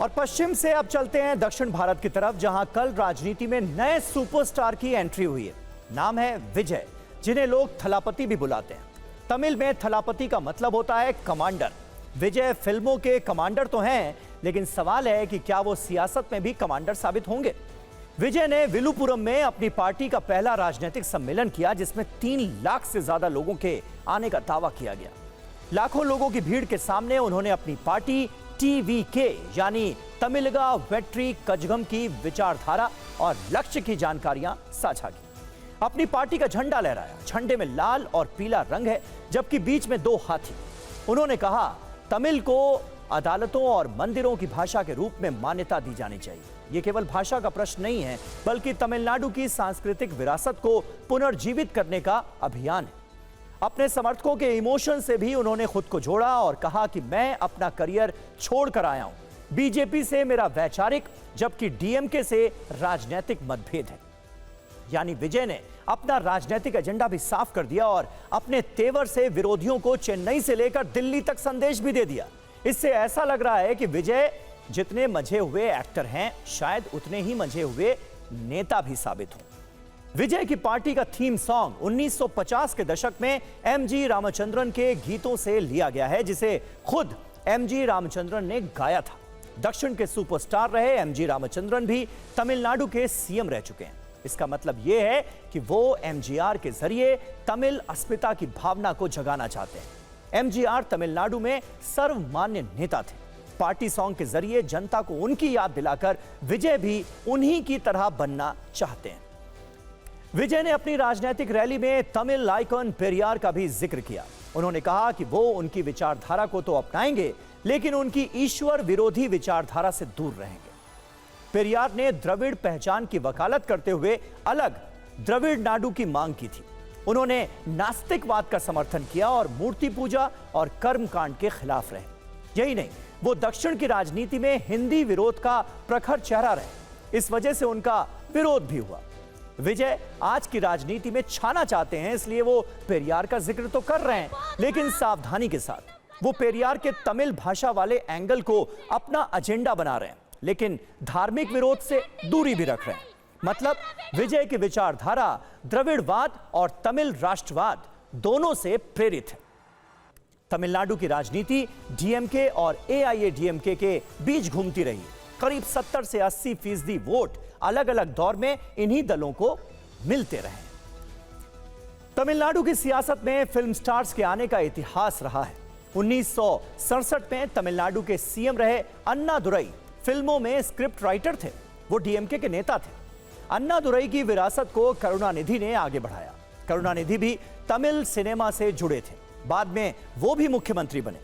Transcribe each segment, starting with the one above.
और पश्चिम से अब चलते हैं दक्षिण भारत की तरफ, जहां कल राजनीति में नए सुपरस्टार की एंट्री हुई है। नाम है विजय, जिन्हें लोग थलापति भी बुलाते हैं। तमिल में थलापति का मतलब होता है कमांडर। विजय फिल्मों के कमांडर तो हैं, लेकिन सवाल है कि क्या वो सियासत में भी कमांडर साबित होंगे। विजय ने विलुपुरम में अपनी पार्टी का पहला राजनीतिक सम्मेलन किया, जिसमें 3 लाख से ज्यादा लोगों के आने का दावा किया गया। लाखों लोगों की भीड़ के सामने उन्होंने अपनी पार्टी TVK यानी तमिलगा वेट्री कजगम की विचारधारा और लक्ष्य की जानकारियां साझा की। अपनी पार्टी का झंडा लहराया। झंडे में लाल और पीला रंग है, जबकि बीच में 2 हाथी। उन्होंने कहा, तमिल को अदालतों और मंदिरों की भाषा के रूप में मान्यता दी जानी चाहिए। यह केवल भाषा का प्रश्न नहीं है, बल्कि तमिलनाडु की सांस्कृतिक विरासत को पुनर्जीवित करने का अभियान है। अपने समर्थकों के इमोशन से भी उन्होंने खुद को जोड़ा और कहा कि मैं अपना करियर छोड़कर आया हूं। बीजेपी से मेरा वैचारिक, जबकि DMK से राजनीतिक मतभेद है। यानी विजय ने अपना राजनीतिक एजेंडा भी साफ कर दिया और अपने तेवर से विरोधियों को चेन्नई से लेकर दिल्ली तक संदेश भी दे दिया। इससे ऐसा लग रहा है कि विजय जितने मंझे हुए एक्टर हैं, शायद उतने ही मंझे हुए नेता भी साबित हों। विजय की पार्टी का थीम सॉन्ग 1950 के दशक में MG रामचंद्रन के गीतों से लिया गया है, जिसे खुद MG रामचंद्रन ने गाया था। दक्षिण के सुपरस्टार रहे MG रामचंद्रन भी तमिलनाडु के CM रह चुके हैं। इसका मतलब यह है कि वो MGR के जरिए तमिल अस्मिता की भावना को जगाना चाहते हैं। MGR तमिलनाडु में सर्वमान्य नेता थे। पार्टी सॉन्ग के जरिए जनता को उनकी याद दिलाकर विजय भी उन्हीं की तरह बनना चाहते हैं। विजय ने अपनी राजनीतिक रैली में तमिल आइकॉन पेरियार का भी जिक्र किया। उन्होंने कहा कि वो उनकी विचारधारा को तो अपनाएंगे, लेकिन उनकी ईश्वर विरोधी विचारधारा से दूर रहेंगे। पेरियार ने द्रविड़ पहचान की वकालत करते हुए अलग द्रविड़ नाडु की मांग की थी। उन्होंने नास्तिकवाद का समर्थन किया और मूर्ति पूजा और कर्मकांड के खिलाफ रहे। यही नहीं, वो दक्षिण की राजनीति में हिंदी विरोध का प्रखर चेहरा रहे। इस वजह से उनका विरोध भी हुआ। विजय आज की राजनीति में छाना चाहते हैं, इसलिए वो पेरियार का जिक्र तो कर रहे हैं, लेकिन सावधानी के साथ। वो पेरियार के तमिल भाषा वाले एंगल को अपना एजेंडा बना रहे हैं, लेकिन धार्मिक विरोध से दूरी भी रख रहे हैं। मतलब विजय की विचारधारा द्रविड़वाद और तमिल राष्ट्रवाद दोनों से प्रेरित है। तमिलनाडु की राजनीति DMK और AIADMK के बीच घूमती रही। करीब 70 से 80% वोट अलग अलग दौर में इन्हीं दलों को मिलते रहे। तमिलनाडु की सियासत में फिल्म स्टार्स के आने का इतिहास रहा है। 1967 में तमिलनाडु के CM रहे अन्ना दुरई फिल्मों में स्क्रिप्ट राइटर थे। वो DMK के नेता थे। अन्ना दुरई की विरासत को करुणानिधि ने आगे बढ़ाया। करुणानिधि भी तमिल सिनेमा से जुड़े थे। बाद में वो भी मुख्यमंत्री बने।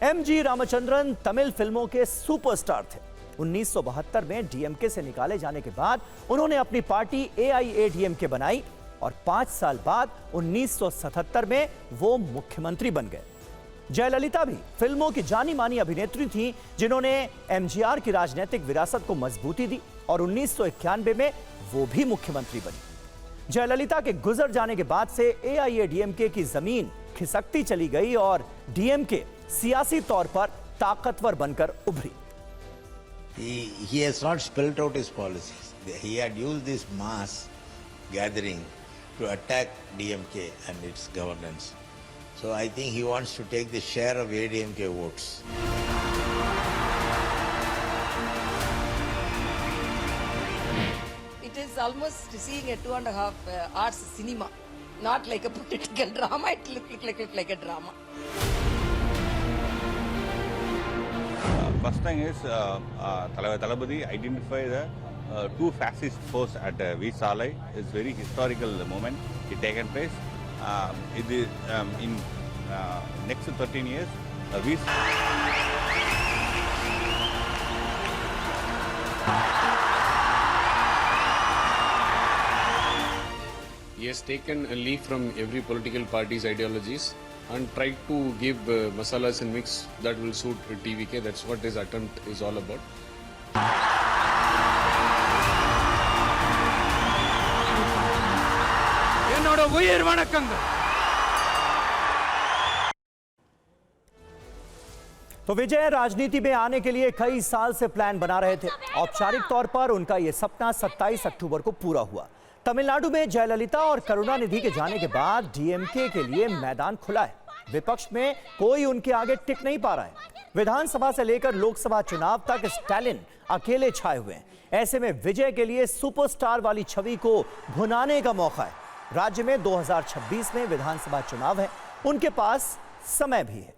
MG रामचंद्रन तमिल फिल्मों के सुपरस्टार थे। 1972 में DMK से निकाले जाने के बाद उन्होंने अपनी पार्टी AIADMK बनाई और 5 साल बाद 1977 में वो मुख्यमंत्री बन गए। जयललिता भी फिल्मों की जानी मानी अभिनेत्री थी, जिन्होंने MGR की राजनीतिक विरासत को मजबूती दी और 1991 में वो भी मुख्यमंत्री बनी। जयललिता के गुजर जाने के बाद से AIADMK की जमीन खिसकती चली गई और DMK सियासी तौर पर ताकतवर बनकर उभरी। He has not spelled out his policies. He had used this mass gathering to attack DMK and its governance. So I think he wants to take the share of ADMK votes. It is almost seeing a 2.5 hours cinema, not like a political drama. It looked like a drama. First thing is Thalapathy identify the 2 fascist force at Visalai. It's very historical moment it taken place. In next 13 years, He has taken a leaf from every political party's ideologies and tried to give masalas and mix that will suit TVK. That's what his attempt is all about. என்னோட உயிர் வணக்கங்கள். तो विजय राजनीति में आने के लिए कई साल से प्लान बना रहे थे। औपचारिक तौर पर उनका यह सपना 27 अक्टूबर को पूरा हुआ। तमिलनाडु में जयललिता और करुणानिधि के जाने के बाद डीएमके के लिए मैदान खुला है। विपक्ष में कोई उनके आगे टिक नहीं पा रहा है। विधानसभा से लेकर लोकसभा चुनाव तक स्टालिन अकेले छाए हुए हैं। ऐसे में विजय के लिए सुपरस्टार वाली छवि को भुनाने का मौका है। राज्य में 2026 में विधानसभा चुनाव है, उनके पास समय भी है।